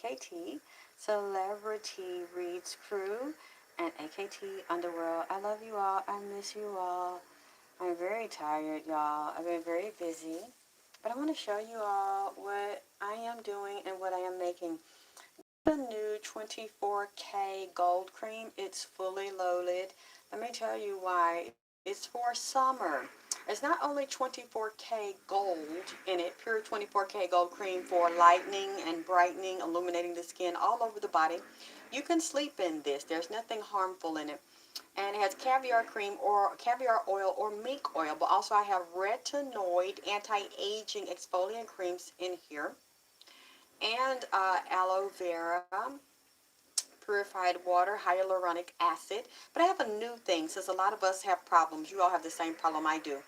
AKT, Celebrity Reads Crew, and AKT Underworld. I love you all. I miss you all. I'm very tired, y'all. I've been very busy. But I want to show you all what I am doing and what I am making. The new 24K Gold Cream. It's fully loaded. Let me tell you why. It's for summer. It's not only 24K gold in it, pure 24K gold cream for lightening and brightening, illuminating the skin all over the body. You can sleep in this. There's nothing harmful in it. And it has caviar cream or caviar oil or mink oil, but also I have retinoid anti-aging exfoliant creams in here, and aloe vera, purified water, hyaluronic acid. But I have a new thing, since a lot of us have problems. You all have the same problem I do.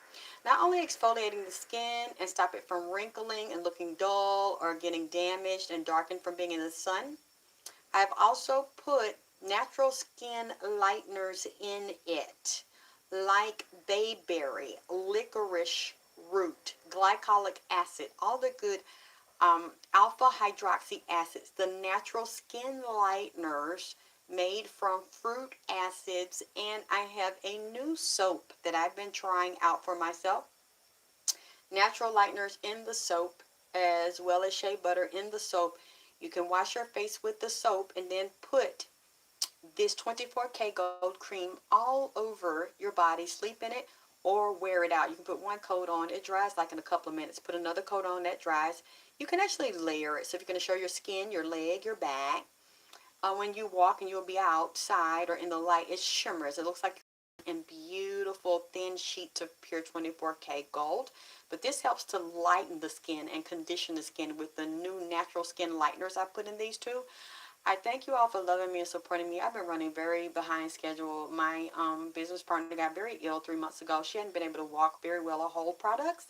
Not only exfoliating the skin and stop it from wrinkling and looking dull or getting damaged and darkened from being in the sun, I've also put natural skin lighteners in it, like bayberry, licorice root, glycolic acid, all the good alpha hydroxy acids, the natural skin lighteners made from fruit acids. And I have a new soap that I've been trying out for myself. Natural lighteners in the soap, as well as shea butter in the soap. You can wash your face with the soap and then put this 24K gold cream all over your body. Sleep in it or wear it out. You can put one coat on. It dries like in a couple of minutes. Put another coat on, that dries. You can actually layer it. So if you're going to show your skin, your leg, your back, when you walk and you'll be outside or in the light, it shimmers. It looks like in beautiful thin sheets of pure 24K gold. But this helps to lighten the skin and condition the skin with the new natural skin lighteners I put in these two. I thank you all for loving me and supporting me. I've been running very behind schedule. My business partner got very ill 3 months ago. She hadn't been able to walk very well or hold products,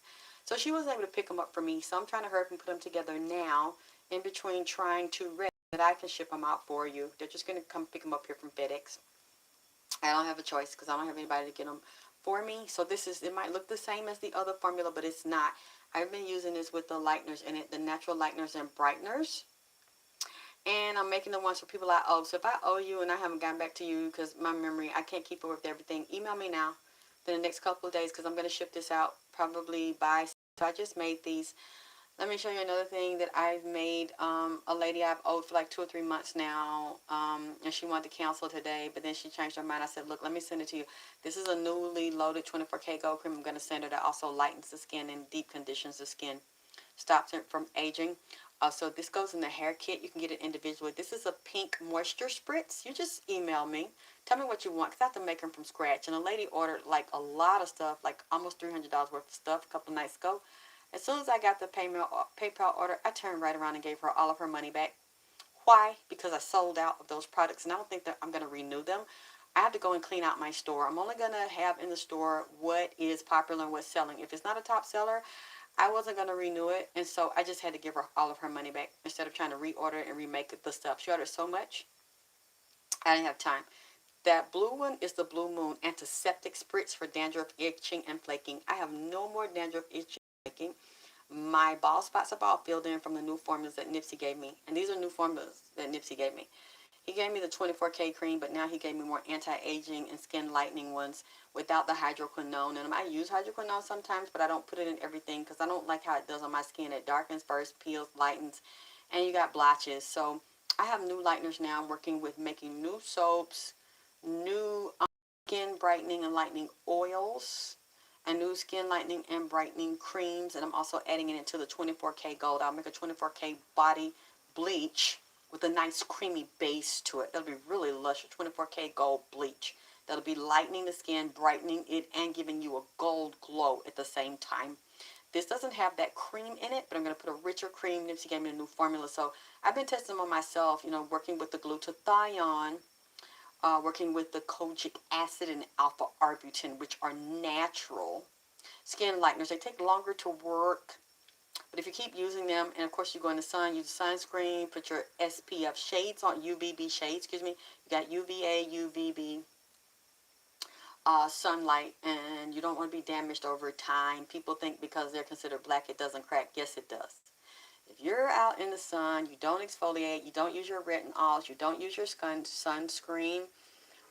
so she wasn't able to pick them up for me. So I'm trying to hurry up and put them together now, in between trying to rest, that I can ship them out for you. They're just going to come pick them up here from FedEx. I don't have a choice because I don't have anybody to get them for me. So this is, it might look the same as the other formula, but it's not. I've been using this with the lighteners in it, the natural lighteners and brighteners. And I'm making the ones for people I owe. So if I owe you and I haven't gotten back to you because my memory, I can't keep up with everything, email me now in the next couple of days, because I'm going to ship this out probably by. So I just made these. Let me show you another thing that I've made. A lady I've owed for like 2 or 3 months now, and she wanted to cancel today, but then she changed her mind. I said, look, let me send it to you. This is a newly loaded 24K gold cream I'm going to send her that also lightens the skin and deep conditions the skin. Stops it from aging. So this goes in the hair kit. You can get it individually. This is a pink moisture spritz. You just email me. Tell me what you want, because I have to make them from scratch. And a lady ordered like a lot of stuff, like almost $300 worth of stuff a couple of nights ago. As soon as I got the PayPal order, I turned right around and gave her all of her money back. Why? Because I sold out of those products, and I don't think that I'm going to renew them. I have to go and clean out my store. I'm only going to have in the store what is popular and what's selling. If it's not a top seller, I wasn't going to renew it, and so I just had to give her all of her money back instead of trying to reorder it and remake the stuff. She ordered so much, I didn't have time. That blue one is the Blue Moon Antiseptic Spritz for dandruff, itching, and flaking. I have no more dandruff, itching, and flaking. My bald spots are all filled in from the new formulas that Nipsey gave me, and these are new formulas that Nipsey gave me. He gave me the 24K cream, but now he gave me more anti-aging and skin lightening ones without the hydroquinone. And I use hydroquinone sometimes, but I don't put it in everything because I don't like how it does on my skin. It darkens first, peels, lightens, and you got blotches. So I have new lighteners now. I'm working with making new soaps, new skin brightening and lightening oils, and new skin lightening and brightening creams. And I'm also adding it into the 24K gold. I'll make a 24K body bleach with a nice creamy base to it. That'll be really lush, 24K gold bleach. That'll be lightening the skin, brightening it, and giving you a gold glow at the same time. This doesn't have that cream in it, but I'm going to put a richer cream. Nipsey gave me a new formula, so I've been testing them on myself, you know, working with the glutathione, working with the kojic acid and alpha arbutin, which are natural skin lighteners. They take longer to work, but if you keep using them, and of course you go in the sun, use sunscreen, put your SPF shades on, UVB shades, excuse me. You got UVA, UVB, sunlight, and you don't want to be damaged over time. People think because they're considered black, it doesn't crack. Yes, it does. If you're out in the sun, you don't exfoliate, you don't use your retinols, you don't use your sunscreen,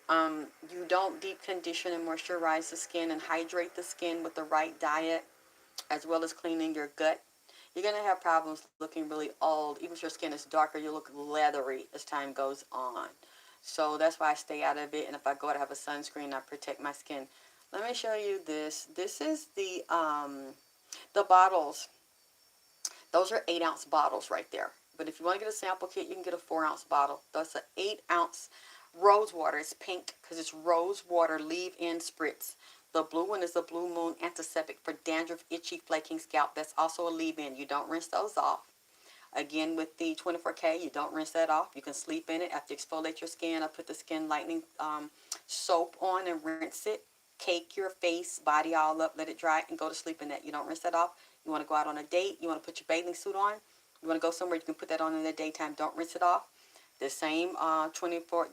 you don't deep condition and moisturize the skin and hydrate the skin with the right diet, as well as cleaning your gut, you're going to have problems looking really old. Even if your skin is darker, you look leathery as time goes on. So that's why I stay out of it. And if I go out, I have a sunscreen, I protect my skin. Let me show you this. This is the bottles. Those are 8-ounce bottles right there. But if you want to get a sample kit, you can get a 4-ounce bottle. That's an 8-ounce rose water. It's pink because it's rose water leave-in spritz. The blue one is the Blue Moon antiseptic for dandruff, itchy, flaking scalp. That's also a leave-in. You don't rinse those off. Again, with the 24K, you don't rinse that off. You can sleep in it after you exfoliate your skin. I put the skin lightening soap on and rinse it. Cake your face, body all up, let it dry, and go to sleep in that. You don't rinse that off. You want to go out on a date. You want to put your bathing suit on. You want to go somewhere. You can put that on in the daytime. Don't rinse it off. The same 24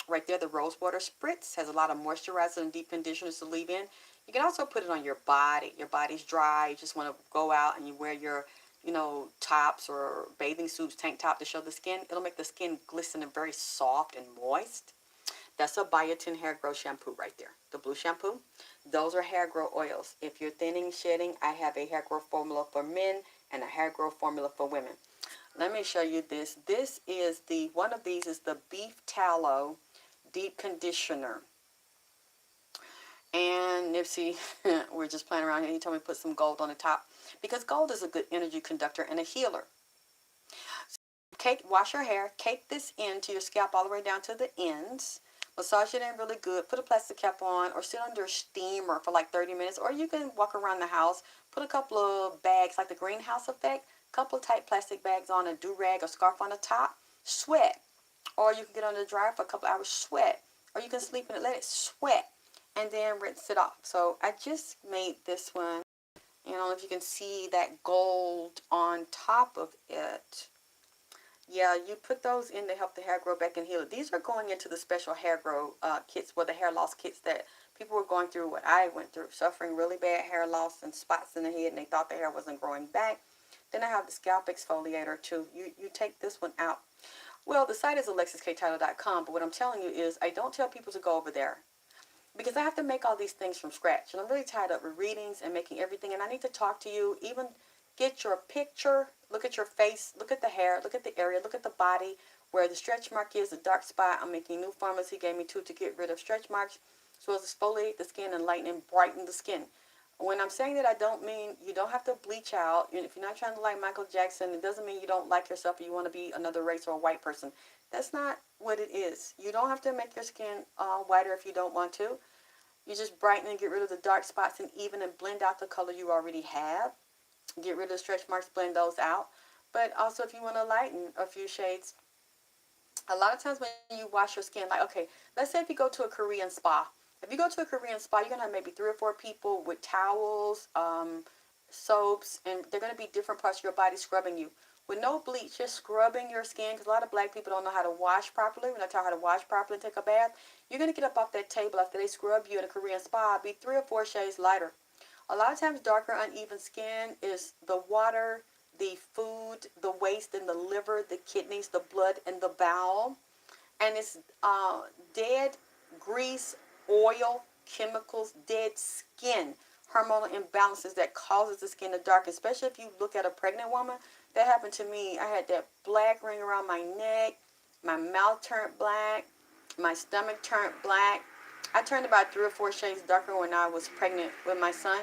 right there, the rose water spritz has a lot of moisturizer and deep conditioners to leave in. You can also put it on your body. Your body's dry. You just want to go out and you wear your tops or bathing suits, tank top to show the skin. It'll make the skin glisten and very soft and moist. That's a biotin hair growth shampoo right there. The blue shampoo. Those are hair growth oils. If you're thinning, shedding, I have a hair growth formula for men and a hair growth formula for women. Let me show you this. This is one of these is the Beef Tallow Deep Conditioner. And Nipsey, we're just playing around here. He told me to put some gold on the top because gold is a good energy conductor and a healer. So wash your hair. Cake this into your scalp all the way down to the ends. Massage it in really good. Put a plastic cap on or sit under a steamer for like 30 minutes. Or you can walk around the house. Put a couple of bags like the greenhouse effect. Couple of tight plastic bags on, a do-rag or scarf on the top. Sweat. Or you can get on the dryer for a couple hours. Sweat. Or you can sleep in it. Let it sweat. And then rinse it off. So I just made this one. I don't know if you can see that gold on top of it. Yeah, you put those in to help the hair grow back and heal it. These are going into the special hair grow kits, the hair loss kits that people were going through what I went through, suffering really bad hair loss and spots in the head, and they thought their hair wasn't growing back. Then I have the scalp exfoliator too. You take this one out. Well, the site is ALEXYSSKTYLOR.com, but what I'm telling you is I don't tell people to go over there because I have to make all these things from scratch, and I'm really tied up with readings and making everything, and I need to talk to you, even get your picture, look at your face, look at the hair, look at the area, look at the body, where the stretch mark is, the dark spot. I'm making new formulas. He gave me 2 to get rid of stretch marks, as well as exfoliate the skin and lighten and brighten the skin. When I'm saying that, I don't mean you don't have to bleach out. If you're not trying to like Michael Jackson, it doesn't mean you don't like yourself or you want to be another race or a white person. That's not what it is. You don't have to make your skin whiter if you don't want to. You just brighten and get rid of the dark spots and even and blend out the color you already have. Get rid of the stretch marks, blend those out. But also if you want to lighten a few shades, a lot of times when you wash your skin, like, okay, let's say if you go to a Korean spa. If you go to a Korean spa, you're going to have maybe 3 or 4 people with towels, soaps, and they're going to be different parts of your body scrubbing you. With no bleach, just scrubbing your skin, because a lot of black people don't know how to wash properly. When I tell you how to wash properly and take a bath, you're going to get up off that table after they scrub you in a Korean spa, be 3 or 4 shades lighter. A lot of times darker, uneven skin is the water, the food, the waste in the liver, the kidneys, the blood, and the bowel. And it's dead grease, oil, chemicals, dead skin, hormonal imbalances that causes the skin to darken, especially if you look at a pregnant woman. That happened to me. I had that black ring around my neck. My mouth turned black. My stomach turned black. I turned about 3 or 4 shades darker when I was pregnant with my son.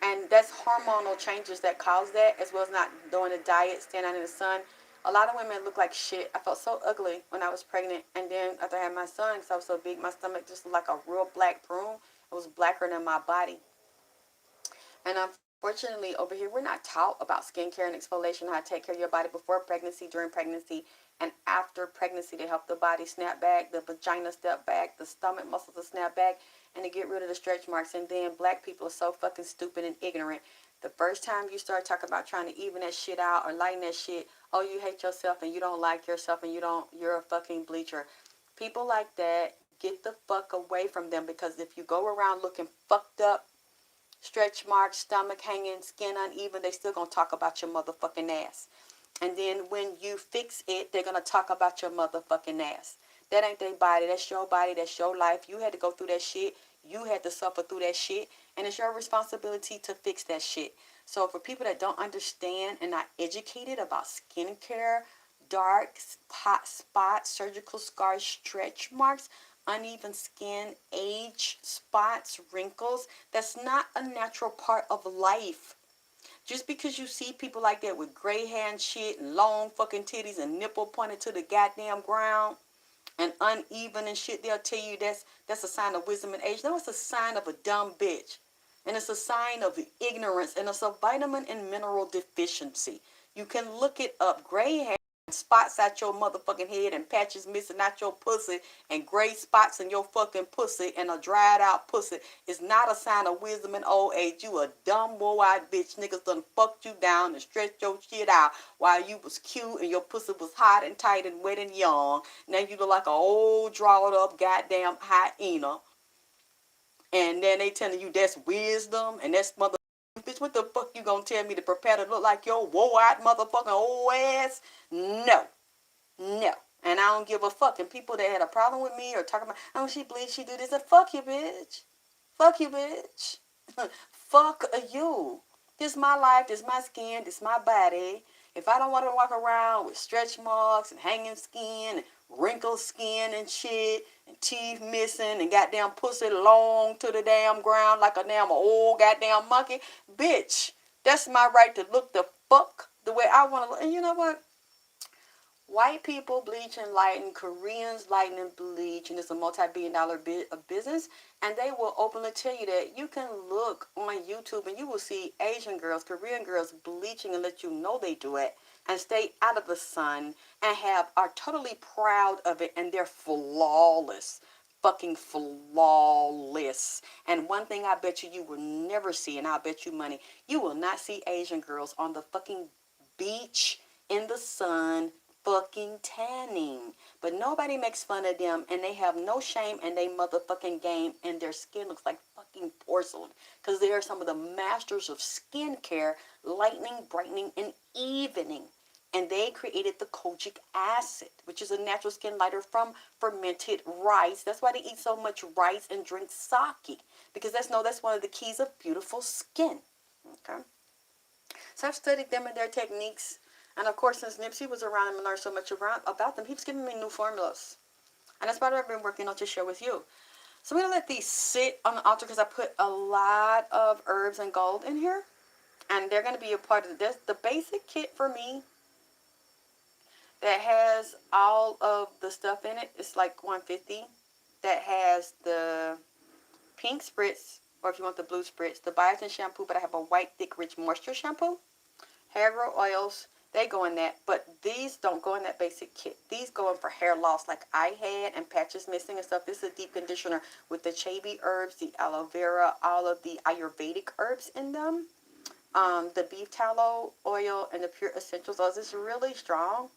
And that's hormonal changes that cause that, as well as not doing a diet, staying out in the sun. A lot of women look like shit. I felt so ugly when I was pregnant. And then after I had my son, because I was so big, my stomach just looked like a real black prune. It was blacker than my body. And unfortunately, over here, we're not taught about skincare and exfoliation, how to take care of your body before pregnancy, during pregnancy, and after pregnancy to help the body snap back, the vagina step back, the stomach muscles to snap back, and to get rid of the stretch marks. And then black people are so fucking stupid and ignorant. The first time you start talking about trying to even that shit out or lighten that shit, oh, you hate yourself and you don't like yourself and you're a fucking bleacher. People like that, get the fuck away from them, because if you go around looking fucked up stretch marks, stomach hanging, skin uneven, they still gonna talk about your motherfucking ass. And then when you fix it, they're gonna talk about your motherfucking ass. That ain't their body. That's your body. That's your life. You had to go through that shit. You had to suffer through that shit. And it's your responsibility to fix that shit. So for people that don't understand and not educated about skincare, dark hot spots, surgical scars, stretch marks, uneven skin, age, spots, wrinkles, that's not a natural part of life. Just because you see people like that with gray hair and shit and long fucking titties and nipple pointed to the goddamn ground and uneven and shit, they'll tell you that's a sign of wisdom and age. No, it's a sign of a dumb bitch. And it's a sign of ignorance, and it's a vitamin and mineral deficiency. You can look it up. Gray hair, spots out your motherfucking head, and patches missing out your pussy, and gray spots in your fucking pussy, and a dried out pussy is not a sign of wisdom and old age. You a dumb boy-eyed bitch. Niggas done fucked you down and stretched your shit out while you was cute and your pussy was hot and tight and wet and young. Now you look like an old drawed up goddamn hyena. And then they telling you that's wisdom and that's mother. Bitch, what the fuck you gonna tell me to prepare to look like your wore-out motherfucking old ass? No. No. And I don't give a fuck. And people that had a problem with me or talking about, oh, she bleeds, she do this. And fuck you, bitch. Fuck you, bitch. Fuck you. This is my life. This is my skin. This is my body. If I don't want to walk around with stretch marks and hanging skin and wrinkled skin and shit and teeth missing and goddamn pussy long to the damn ground like a damn old goddamn monkey, bitch, that's my right to look the fuck the way I want to look. And you know what? White people bleach and lighten, Koreans lighten and bleach, and it's a multi-billion-dollar business. And they will openly tell you that you can look on YouTube and you will see Asian girls, Korean girls bleaching and let you know they do it and stay out of the sun and are totally proud of it, and they're flawless. Fucking flawless. And one thing I bet you will never see, and I'll bet you money, you will not see Asian girls on the fucking beach in the sun fucking tanning. But nobody makes fun of them, and they have no shame in their motherfucking game, and their skin looks like fucking porcelain because they are some of the masters of skincare, lightening, brightening, and evening. And they created the kojic acid, which is a natural skin lighter from fermented rice. That's why they eat so much rice and drink sake, because that's one of the keys of beautiful skin. Okay, so I've studied them and their techniques. And of course, since Nipsey was around and learned so much about them, he was giving me new formulas. And that's what I've been working on to share with you. So I'm going to let these sit on the altar because I put a lot of herbs and gold in here. And they're going to be a part of this. The basic kit for me that has all of the stuff in it is like $150. That has the pink spritz, or if you want the blue spritz, the biotin shampoo, but I have a white, thick, rich moisture shampoo. Hair growth oils. They go in that, but these don't go in that basic kit. These go in for hair loss like I had and patches missing and stuff. This is a deep conditioner with the chabi herbs, the aloe vera, all of the Ayurvedic herbs in them. The beef tallow oil and the pure essentials oils. It's really strong.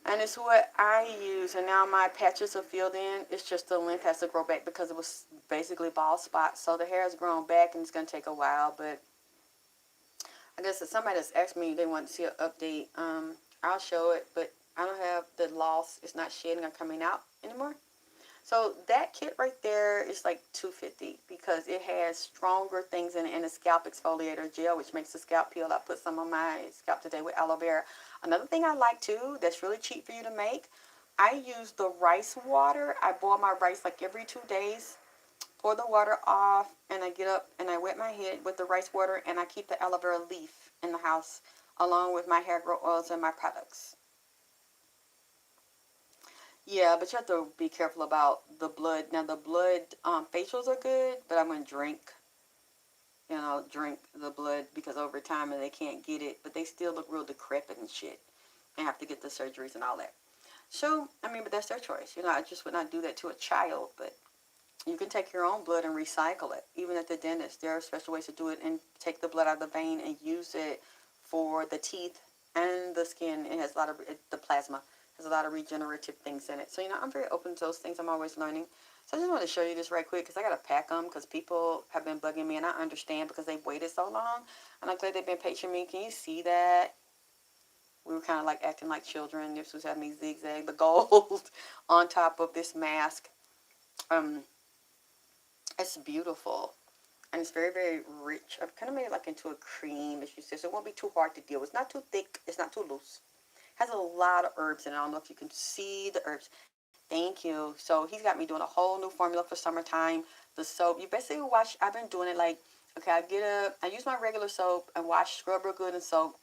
And it's what I use. And now my patches are filled in. It's just the length has to grow back because it was basically bald spots. So the hair has grown back and it's going to take a while, but I guess if somebody has asked me they want to see an update, I'll show it, but I don't have the loss. It's not shedding or coming out anymore. So that kit right there is like $250 because it has stronger things in it, and a scalp exfoliator gel, which makes the scalp peel. I put some on my scalp today with aloe vera. Another thing I like too that's really cheap for you to make, I use the rice water. I boil my rice like every 2 days. Pour the water off, and I get up and I wet my head with the rice water, and I keep the aloe vera leaf in the house along with my hair growth oils and my products. Yeah, but you have to be careful about the blood. Now the blood facials are good, but I'm going to drink the blood because over time they can't get it, but they still look real decrepit and shit and have to get the surgeries and all that. So, I mean, but that's their choice. I just would not do that to a child, but you can take your own blood and recycle it. Even at the dentist, there are special ways to do it and take the blood out of the vein and use it for the teeth and the skin. It has a lot of the plasma There's a lot of regenerative things in it. So, you know, I'm very open to those things. I'm always learning. So I just want to show you this right quick because I got to pack them because people have been bugging me, and I understand because they've waited so long. And I'm glad they've been patient with me. Can you see that? We were kind of like acting like children. This was having me zigzag the gold on top of this mask. Um, it's beautiful. And it's very, very rich. I've kind of made it like into a cream, as you said. So it won't be too hard to deal with. It's not too thick. It's not too loose. It has a lot of herbs in it. I don't know if you can see the herbs. Thank you. So he's got me doing a whole new formula for summertime. The soap, you basically wash. I've been doing it like, okay, I use my regular soap and wash, scrub real good in soap.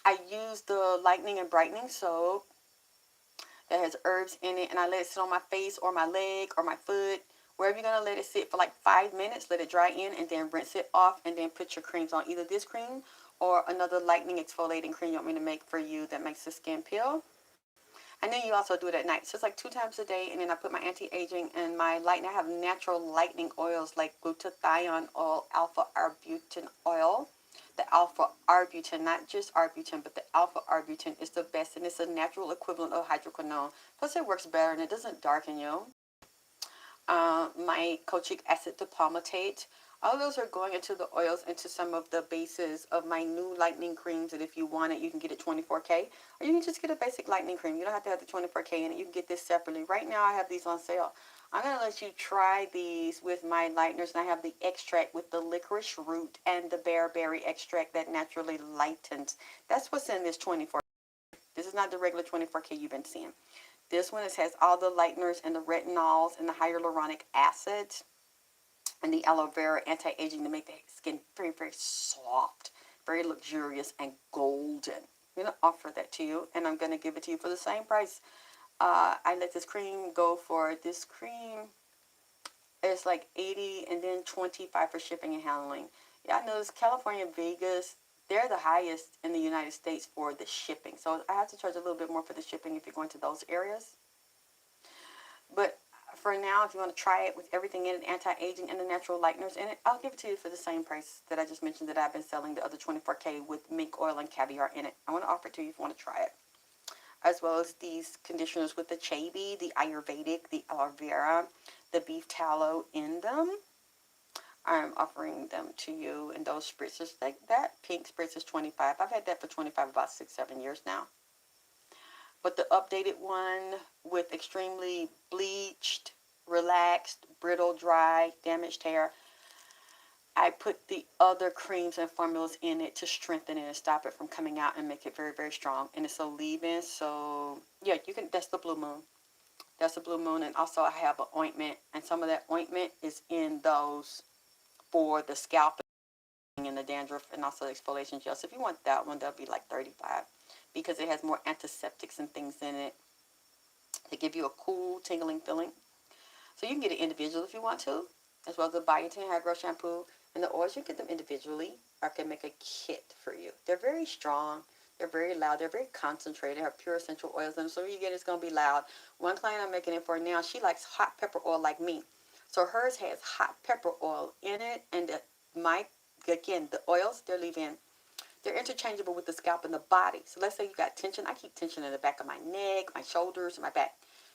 I use the lightening and brightening soap that has herbs in it, and I let it sit on my face or my leg or my foot, wherever you're going to let it sit for like 5 minutes. Let it dry in and then rinse it off, and then put your creams on, either this cream or another lightening exfoliating cream you want me to make for you that makes the skin peel. And then you also do it at night. So it's like 2 times a day. And then I put my anti-aging and my lightening. I have natural lightening oils like glutathione oil, alpha arbutin oil. The alpha arbutin, not just arbutin, but the alpha arbutin is the best. And it's a natural equivalent of hydroquinone. Plus it works better and it doesn't darken you. My kojic acid to palmitate. All of those are going into the oils, into some of the bases of my new lightening creams that if you want it, you can get it 24K. Or you can just get a basic lightening cream. You don't have to have the 24K in it. You can get this separately. Right now, I have these on sale. I'm going to let you try these with my lighteners. And I have the extract with the licorice root and the bearberry extract that naturally lightens. That's what's in this 24K. This is not the regular 24K you've been seeing. This one has all the lighteners and the retinols and the hyaluronic acids and the aloe vera anti-aging to make the skin very, very soft, very luxurious and golden. I'm going to offer that to you, and I'm going to give it to you for the same price. I let this cream go for, this cream is like $80 and then $25 for shipping and handling. Yeah, I noticed California and Vegas, they're the highest in the United States for the shipping. So I have to charge a little bit more for the shipping if you're going to those areas. But for now, if you want to try it with everything in it, anti-aging and the natural lighteners in it, I'll give it to you for the same price that I just mentioned that I've been selling the other 24K with mink oil and caviar in it. I want to offer it to you if you want to try it. As well as these conditioners with the chabi, the Ayurvedic, the aloe vera, the beef tallow in them. I'm offering them to you in those spritzers. Like that pink spritz is $25. I've had that for $25 about 6-7 years now. But the updated one with extremely bleached, relaxed, brittle, dry, damaged hair, I put the other creams and formulas in it to strengthen it and stop it from coming out and make it very, very strong. And it's a leave-in, so yeah, you can. That's the Blue Moon. That's the Blue Moon, and also I have an ointment, and some of that ointment is in those for the scalp and the dandruff, and also the exfoliation gel. So if you want that one, that'll be like $35 because it has more antiseptics and things in it to give you a cool, tingling feeling. So you can get it individually if you want to, as well as the biotin hair growth shampoo and the oils. You can get them individually, or I can make a kit for you. They're very strong. They're very loud. They're very concentrated. They have pure essential oils in them. So when you get it, it's going to be loud. One client I'm making it for now, she likes hot pepper oil like me. So hers has hot pepper oil in it. And again, the oils, they're leave-in. They're interchangeable with the scalp and the body. So let's say you got tension. I keep tension in the back of my neck, my shoulders, and my back.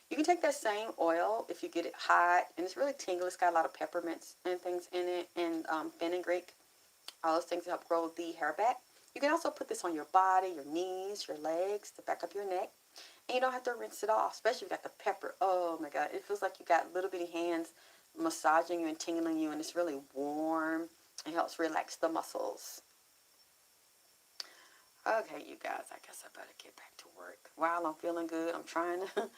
You can take that same oil if you get it hot, and it's really tingly. It's got a lot of peppermints and things in it, and fenugreek. All those things help grow the hair back. You can also put this on your body, your knees, your legs, the back of your neck, and you don't have to rinse it off, especially if you got the pepper. Oh my God, it feels like you got little bitty hands massaging you and tingling you, and it's really warm. It helps relax the muscles. Okay, you guys, I guess I better get back to work. While I'm feeling good, I'm trying to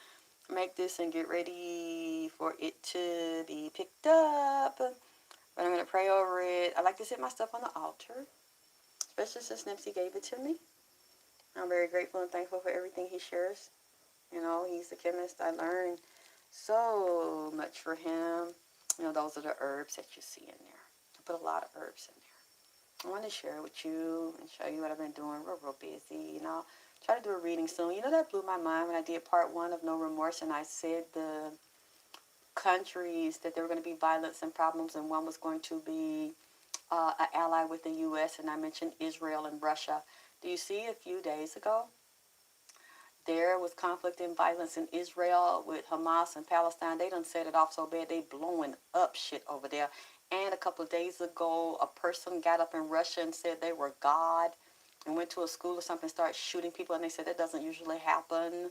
make this and get ready for it to be picked up. But I'm going to pray over it. I like to set my stuff on the altar, especially since Nipsey gave it to me. I'm very grateful and thankful for everything he shares. You know, he's the chemist. I learned so much for him. You know, those are the herbs that you see in there. I put a lot of herbs in there. I want to share it with you and show you what I've been doing. We're real busy, you know. Try to do a reading soon. You know, that blew my mind when I did part 1 of No Remorse, and I said the countries that there were going to be violence and problems, and one was going to be an ally with the U.S., and I mentioned Israel and Russia. Do you see a few days ago there was conflict and violence in Israel with Hamas and Palestine. They done set it off so bad they blowing up shit over there. And a couple of days ago, a person got up in Russia and said they were God and went to a school or something, started shooting people, and they said that doesn't usually happen.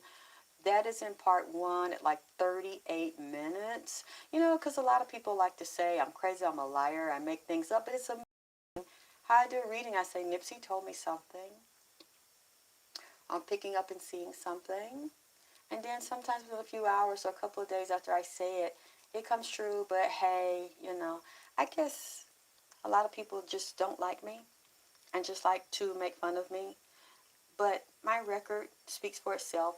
That is in part one at like 38 minutes. You know, because a lot of people like to say, I'm crazy, I'm a liar, I make things up, but it's amazing. How I do a reading, I say, Nipsey told me something. I'm picking up and seeing something. And then sometimes within a few hours or a couple of days after I say it, it comes true. But hey, you know, I guess a lot of people just don't like me and just like to make fun of me. But my record speaks for itself.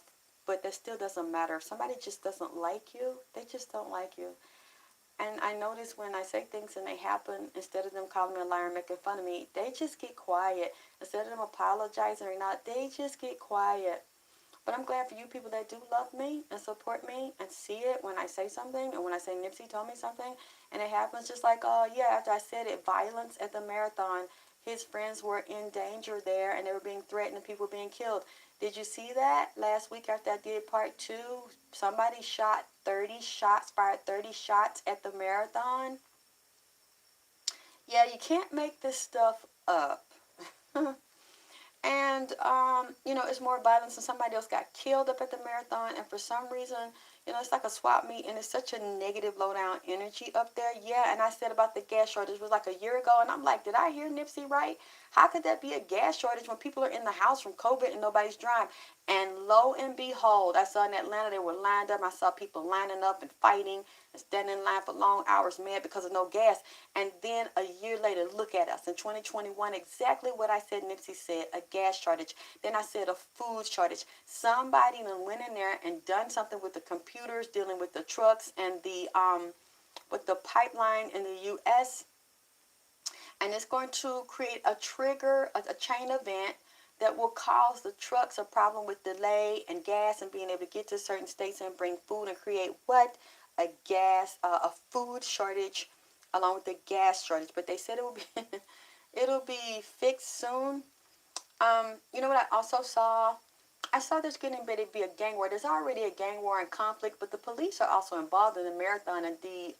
But that still doesn't matter. If somebody just doesn't like you, they just don't like you. And I notice when I say things and they happen, instead of them calling me a liar and making fun of me, they just get quiet. Instead of them apologizing or not, they just get quiet. But I'm glad for you people that do love me and support me and see it when I say something. And when I say Nipsey told me something and it happens, just like, yeah, after I said it, violence at the marathon, his friends were in danger there and they were being threatened and people were being killed. Did you see that? Last week after I did part 2, somebody shot 30 shots, fired 30 shots at the marathon. Yeah, you can't make this stuff up. And, you know, it's more violence and somebody else got killed up at the marathon. And for some reason, you know, it's like a swap meet and it's such a negative low down energy up there. Yeah, and I said about the gas shortage was like a year ago. And I'm like, did I hear Nipsey right? How could that be a gas shortage when people are in the house from COVID and nobody's driving? And lo and behold, I saw in Atlanta, they were lined up. I saw people lining up and fighting and standing in line for long hours, mad because of no gas. And then a year later, look at us in 2021, exactly what I said Nipsey said, a gas shortage. Then I said a food shortage. Somebody then went in there and done something with the computers, dealing with the trucks and the with the pipeline in the U.S. And it's going to create a trigger, a chain event that will cause the trucks a problem with delay and gas and being able to get to certain states and bring food and create what? A food shortage along with the gas shortage. But they said it will be it'll be fixed soon. You know what I also saw? I saw there's getting ready to be a gang war. There's already a gang war and conflict, but the police are also involved in the marathon and the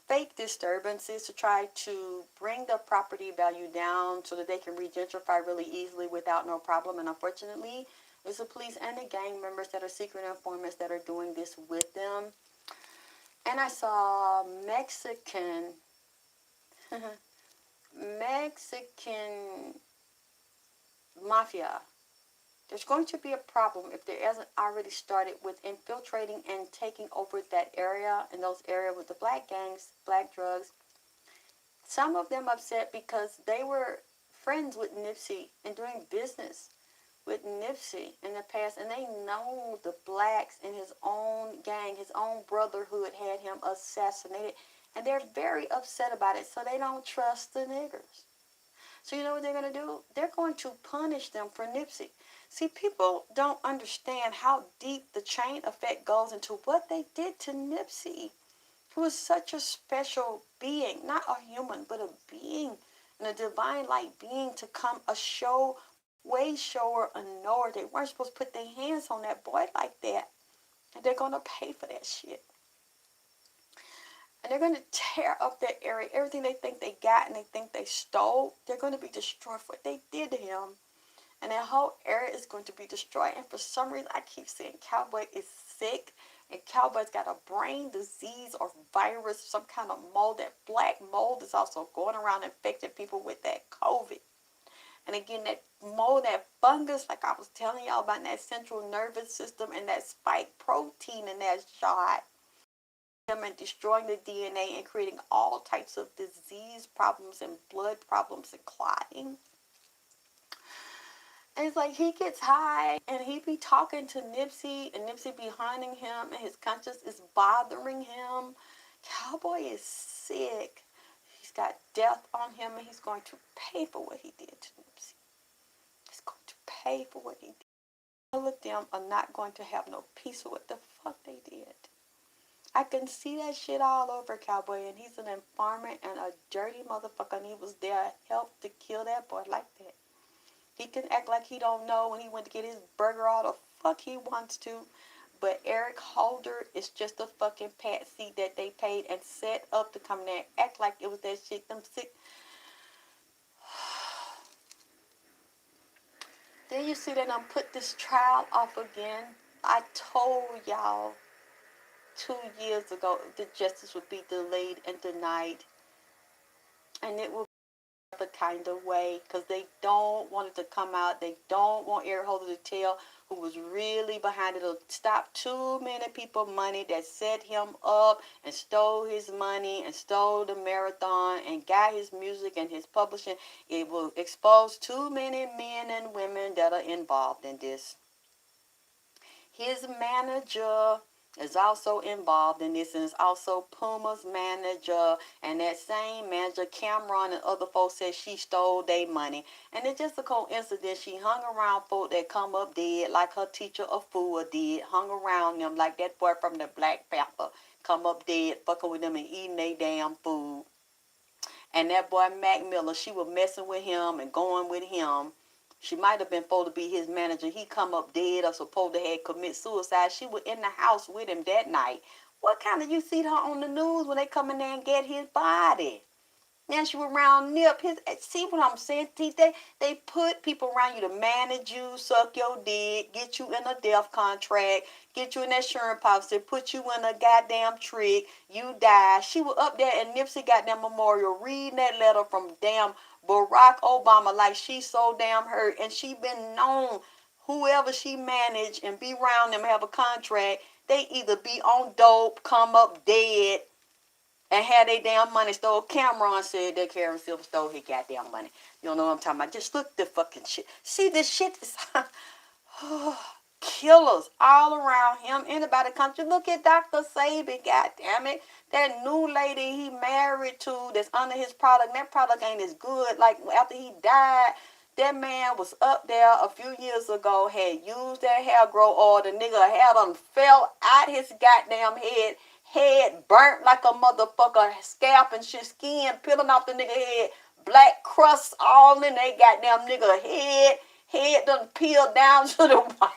fake disturbances to try to bring the property value down so that they can re-gentrify really easily without no problem. And unfortunately, it's the police and the gang members that are secret informants that are doing this with them. And I saw Mexican mafia. There's going to be a problem if there hasn't already started with infiltrating and taking over that area and those areas with the black gangs, black drugs. Some of them upset because they were friends with Nipsey and doing business with Nipsey in the past, and they know the blacks in his own gang, his own brotherhood had him assassinated, and they're very upset about it, so they don't trust the niggers. So you know what they're going to do? They're going to punish them for Nipsey. See, people don't understand how deep the chain effect goes into what they did to Nipsey, who was such a special being, not a human, but a being, and a divine light being to come a show, way shower, a knower. They weren't supposed to put their hands on that boy like that. And they're going to pay for that shit. And they're going to tear up that area. Everything they think they got and they think they stole, they're going to be destroyed for what they did to him. And that whole area is going to be destroyed. And for some reason, I keep saying Cowboy is sick. And Cowboy's got a brain disease or virus, some kind of mold. That black mold is also going around infecting people with that COVID. And again, that mold, that fungus, like I was telling y'all about, that central nervous system and that spike protein in that shot. And destroying the DNA and creating all types of disease problems and blood problems and clotting. And it's like he gets high and he be talking to Nipsey and Nipsey be haunting him and his conscience is bothering him. Cowboy is sick. He's got death on him and he's going to pay for what he did to Nipsey. He's going to pay for what he did. All of them are not going to have no peace with what the fuck they did. I can see that shit all over Cowboy, and he's an informant and a dirty motherfucker, and he was there helped to kill that boy like that. He can act like he don't know when he went to get his burger, all the fuck he wants to. But Eric Holder is just a fucking patsy that they paid and set up to come there and act like it was that shit. Them sick. Then you see that I'm put this trial off again. I told y'all 2 years ago the justice would be delayed and denied. And it will be the kind of way because they don't want it to come out. They don't want Eric Holder to tell who was really behind it. It'll stop too many people money that set him up and stole his money and stole the marathon and got his music and his publishing. It will expose too many men and women that are involved in this. His manager is also involved in this and is also Puma's manager. And that same manager, Cameron and other folks, said she stole their money. And it's just a coincidence. She hung around folk that come up dead like her teacher Afua did. Hung around them like that boy from the Black Panther. Come up dead, fucking with them and eating their damn food. And that boy Mac Miller, she was messing with him and going with him. She might have been supposed to be his manager. He come up dead or supposed to have commit suicide. She was in the house with him that night. What kind of you see her on the news when they come in there and get his body? Now she was around Nip. See what I'm saying? They put people around you to manage you, suck your dick, get you in a death contract, get you an insurance policy, put you in a goddamn trick. You die. She was up there at Nipsey goddamn memorial reading that letter from damn Barack Obama like she's so damn hurt. And she been known, whoever she managed and be around them, have a contract, they either be on dope, come up dead, and had they damn money stole. Cameron said that Karen Silver stole his goddamn money. You don't know what I'm talking about. Just look at the fucking shit. See, this shit is killers all around him. Anybody country. Look at Dr. Sabi, goddamn it. That new lady he married to that's under his product. That product ain't as good. Like after he died, that man was up there a few years ago, had used that hair grow oil. The nigga had him fell out his goddamn head burnt like a motherfucker, scalp and shit, skin peeling off the nigga head, black crust all in they goddamn nigga head done peeled down to the white.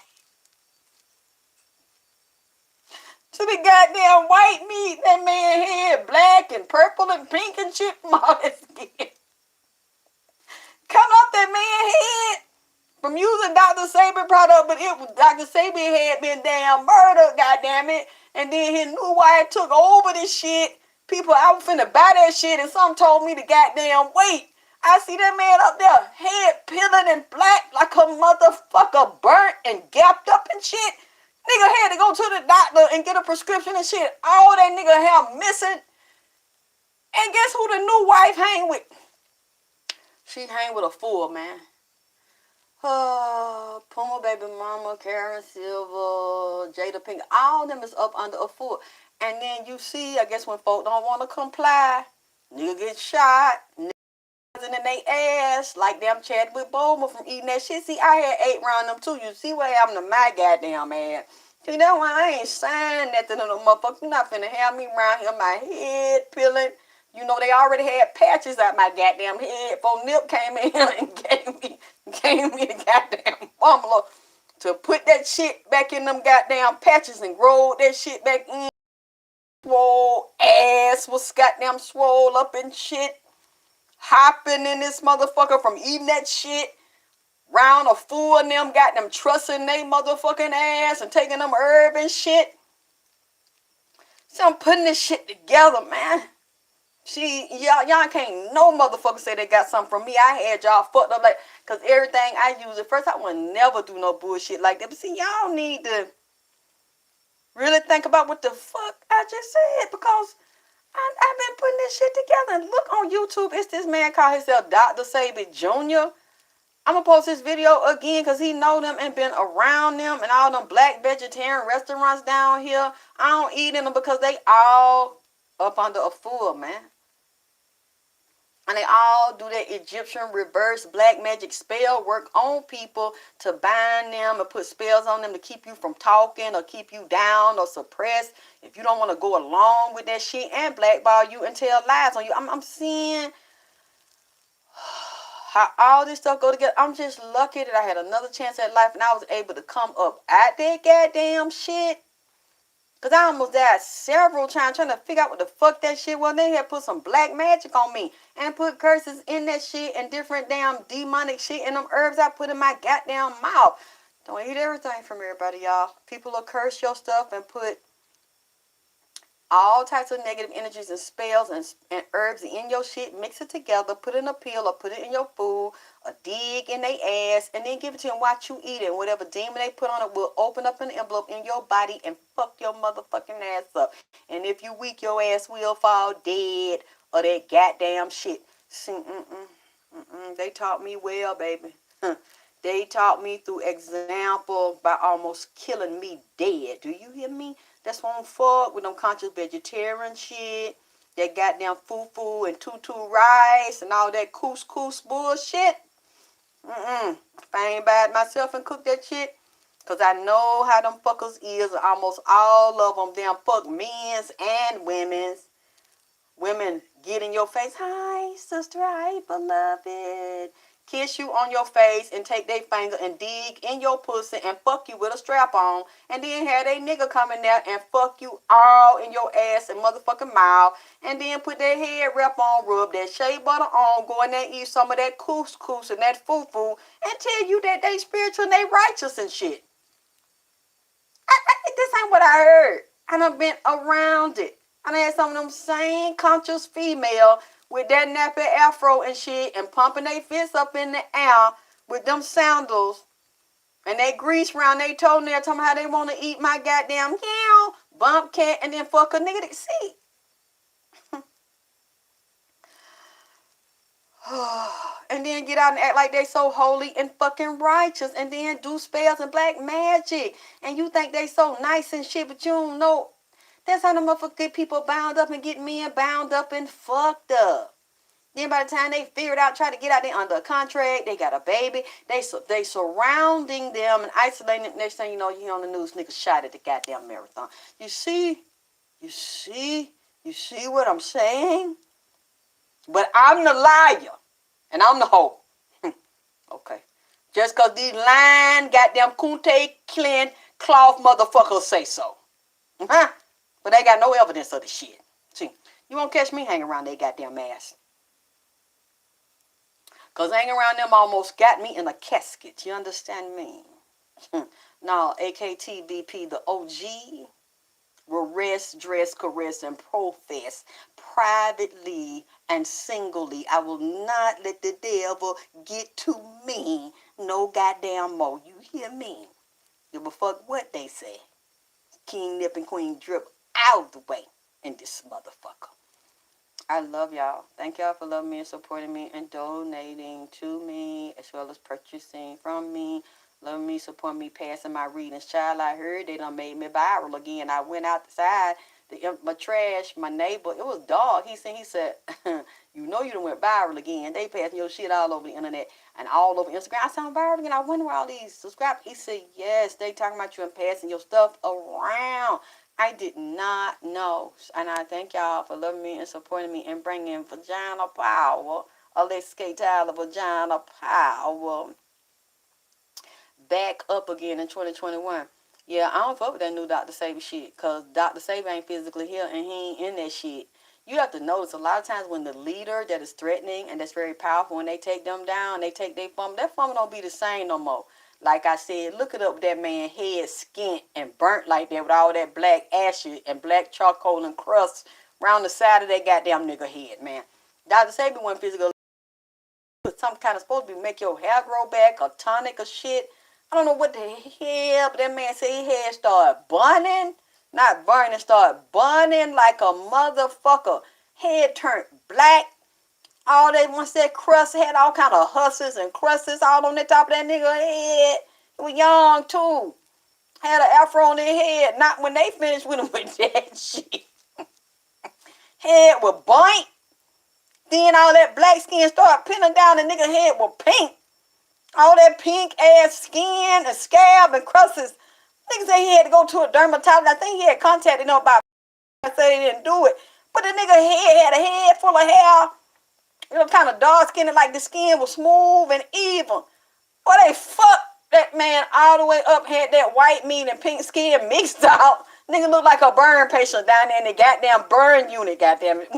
To the goddamn white meat, that man head black and purple and pink and shit from all that skin. Come off that man head from using Dr. Sabi product, but it was Dr. Sabi had been damn murdered, goddamn it. And then his new wife took over this shit. People, I was finna buy that shit, and some told me to goddamn wait. I see that man up there, head peeling and black like a motherfucker, burnt and gapped up and shit. Nigga had to go to the doctor and get a prescription and shit. All that nigga have missing. And guess who the new wife hang with? She hang with a fool, man. Puma baby mama, Karen Silver, Jada Pink, all of them is up under a foot. And then you see, I guess when folk don't want to comply, nigga get shot, niggas in their ass, like them Chadwick Boseman from eating that shit. See, I had 8 round them too. You see what happened to my goddamn ass. See, that's why I ain't signed nothing to no motherfucker. You not finna have me around here, my head peeling. You know, they already had patches out my goddamn head before Nip came in and gave me the goddamn formula to put that shit back in them goddamn patches and roll that shit back in. Swole ass was goddamn swole up and shit. Hopping in this motherfucker from eating that shit. Round a fool and them got them trussing they motherfucking ass and taking them herb and shit. So I'm putting this shit together, man. See, y'all can't no motherfucker say they got something from me. I had y'all fucked up like, cause everything I use at first, I would never do no bullshit like that. But see, y'all need to really think about what the fuck I just said, because I've been putting this shit together. And look on YouTube, it's this man called himself Dr. Sabi Jr. I'm gonna post this video again because he know them and been around them and all them black vegetarian restaurants down here. I don't eat in them because they all up under a fool, man. And they all do that Egyptian reverse black magic spell work on people to bind them and put spells on them to keep you from talking or keep you down or suppressed if you don't want to go along with that shit, and blackball you and tell lies on you. I'm seeing how all this stuff go together. I'm just lucky that I had another chance at life and I was able to come up at that goddamn shit. Because I almost died several times trying to figure out what the fuck that shit was. They had put some black magic on me and put curses in that shit and different damn demonic shit in them herbs I put in my goddamn mouth. Don't eat everything from everybody, y'all. People will curse your stuff and put all types of negative energies and spells and herbs in your shit, mix it together, put it in a pill or put it in your food, or dig in their ass, and then give it to them, watch you eat it. And whatever demon they put on it will open up an envelope in your body and fuck your motherfucking ass up. And if you weak, your ass will fall dead or that goddamn shit. See, they taught me well, baby. They taught me through example by almost killing me dead. Do you hear me? That's why I don't fuck with them conscious vegetarian shit. That goddamn fufu and tutu rice and all that couscous bullshit. If I ain't buy it myself and cook that shit, because I know how them fuckers is. Almost all of them damn fuck men's and women's. Women get in your face. Hi, sister. Hi, beloved. Kiss you on your face and take their finger and dig in your pussy and fuck you with a strap on. And then have they nigga come in there and fuck you all in your ass and motherfucking mouth. And then put their head wrap on, rub that shea butter on, go in there and eat some of that couscous and that fufu and tell you that they spiritual and they righteous and shit. This ain't what I heard. I done been around it. I done had some of them same conscious female with that nappy afro and shit and pumping their fists up in the air with them sandals and they grease around they toenail talking about how they want to eat my goddamn meow, bump cat, and then fuck a nigga. See? And then get out and act like they so holy and fucking righteous and then do spells and black magic. And you think they so nice and shit, but you don't know. That's how the motherfuckers get people bound up and get men bound up and fucked up. Then by the time they figure it out, try to get out there under a contract, they got a baby. They surrounding them and isolating them. Next thing you know, you hear on the news, niggas shot at the goddamn marathon. You see what I'm saying? But I'm the liar. And I'm the hoe. Okay. Just because these lying goddamn Kunte Clint cloth motherfuckers say so. But they got no evidence of the shit. See, you won't catch me hanging around their goddamn ass. Because hanging around them almost got me in a casket. You understand me? Now, AKTVP, the OG, will rest, dress, caress, and profess privately and singly. I will not let the devil get to me no goddamn more. You hear me? Give a fuck what they say. King Nip and Queen Drip out the way in this motherfucker. I love y'all. Thank y'all for loving me and supporting me and donating to me as well as purchasing from me. Love me, support me, passing my readings. Child, I heard they done made me viral again. I went outside to empty my trash. My neighbor, it was dog. He said, you know you done went viral again. They passing your shit all over the internet and all over Instagram. I sound viral again. I wonder where all these subscribers. He said, yes, they talking about you and passing your stuff around. I did not know. And I thank y'all for loving me and supporting me and bringing vagina power. ALEXYSSKTYLOR vagina power back up again in 2021. Yeah, I don't fuck with that new Dr. Sabi shit. Because Dr. Sabi ain't physically here and he ain't in that shit. You have to notice a lot of times when the leader that is threatening and that's very powerful, when they take them down, they take their fumble, that fumble don't be the same no more. Like I said, look it up with that man head skint and burnt like that with all that black ashes and black charcoal and crust around the side of that goddamn nigga head, man. Dr. Sabi wasn't physical. Some kind of supposed to be make your hair grow back or tonic or shit. I don't know what the hell, but that man said his head started burning. Not burning, started burning like a motherfucker. Head turned black. All that once that crust had all kind of husses and crusts all on the top of that nigga head. He was young too. Had an afro on their head. Not when they finished with him with that shit. Head was burnt. Then all that black skin started pinning down. The nigga head was pink. All that pink ass skin and scab and crusts. Nigga said he had to go to a dermatologist. I think he had contacted them about. I said he didn't do it. But the nigga head had a head full of hair. It was kind of dark skinned, like the skin was smooth and even. Boy, they fucked that man all the way up, had that white meat and pink skin mixed out. Nigga looked like a burn patient down there in the goddamn burn unit, goddamn it.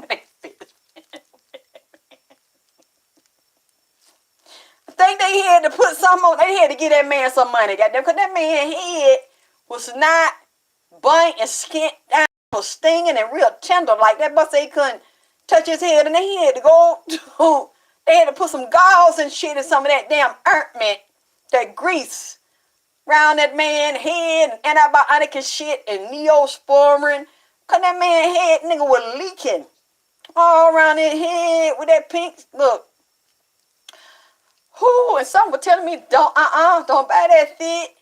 I think they had to put some on, they had to give that man some money, goddamn, because that man's head was not burnt and skin down, was stinging and real tender. Like that, but they couldn't touch his head, and they had to go to, they had to put some gauze and shit and some of that damn ointment, that grease, around that man's head, and antibiotic and shit, and neosporin. Cause that man's head, nigga, was leaking all around his head with that pink, look. Whoo, and some were telling me, don't buy that thick.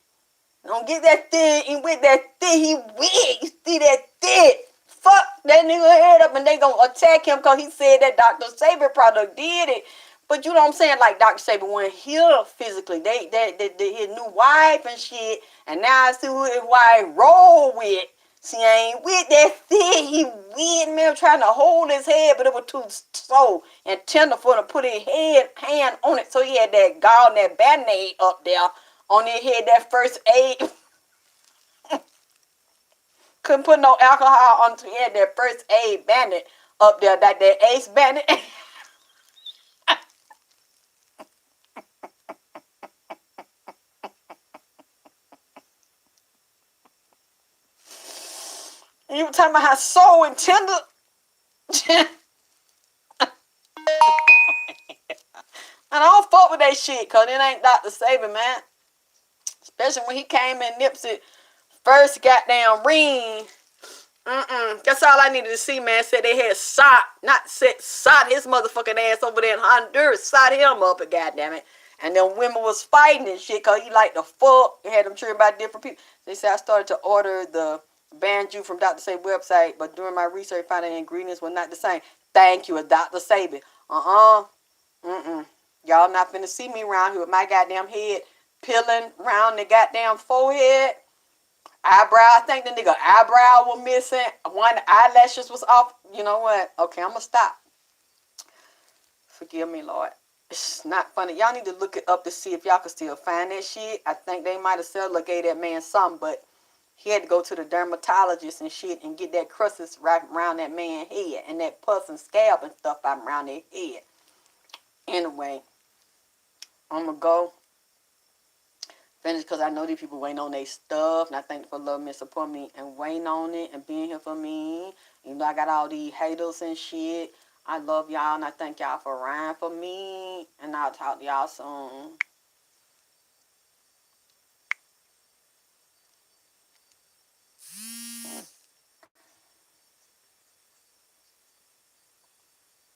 Don't get that thick, and with that thick, he weak. You see that thick? Fuck that nigga head up, and they gonna attack him because he said that Dr. Saber product did it. But you know what I'm saying? Like Dr. Saber wasn't here physically. They his new wife and shit, and now I see who his wife roll with. She ain't with that thick. He weird, man, trying to hold his head, but it was too slow and tender for him to put his hand on it. So he had that gall and that band-aid up there on his head, that first aid. Couldn't put no alcohol on his head, that first aid bandit up there, that ace bandit. You were talking about how soul and tender. And I don't fuck with that shit, because it ain't Dr. Saber, man. Especially when he came in Nipsey first goddamn ring. That's all I needed to see, man. Said they had shot his motherfucking ass over there in Honduras. Shot him up, goddamn it. And then women was fighting and shit, because he like the fuck. He had them cheering about different people. They said I started to order the banjo from Dr. Saber website, but during my research, found the ingredients were not the same. Thank you, Dr. Saber. Y'all not finna see me around here with my goddamn head peeling around the goddamn forehead. Eyebrow, I think the nigga eyebrow was missing. One eyelashes was off. You know what? Okay, I'm gonna stop. Forgive me, Lord. It's not funny. Y'all need to look it up to see if y'all can still find that shit. I think they might have gave that man something, but he had to go to the dermatologist and shit and get that crustus right around that man's head and that pus and scab and stuff out around their head. Anyway, I'm gonna go finish because I know these people waiting on their stuff, and I thank you for loving me and supporting me and waiting on it and being here for me. You know I got all these haters and shit. I love y'all, and I thank y'all for riding for me, and I'll talk to y'all soon.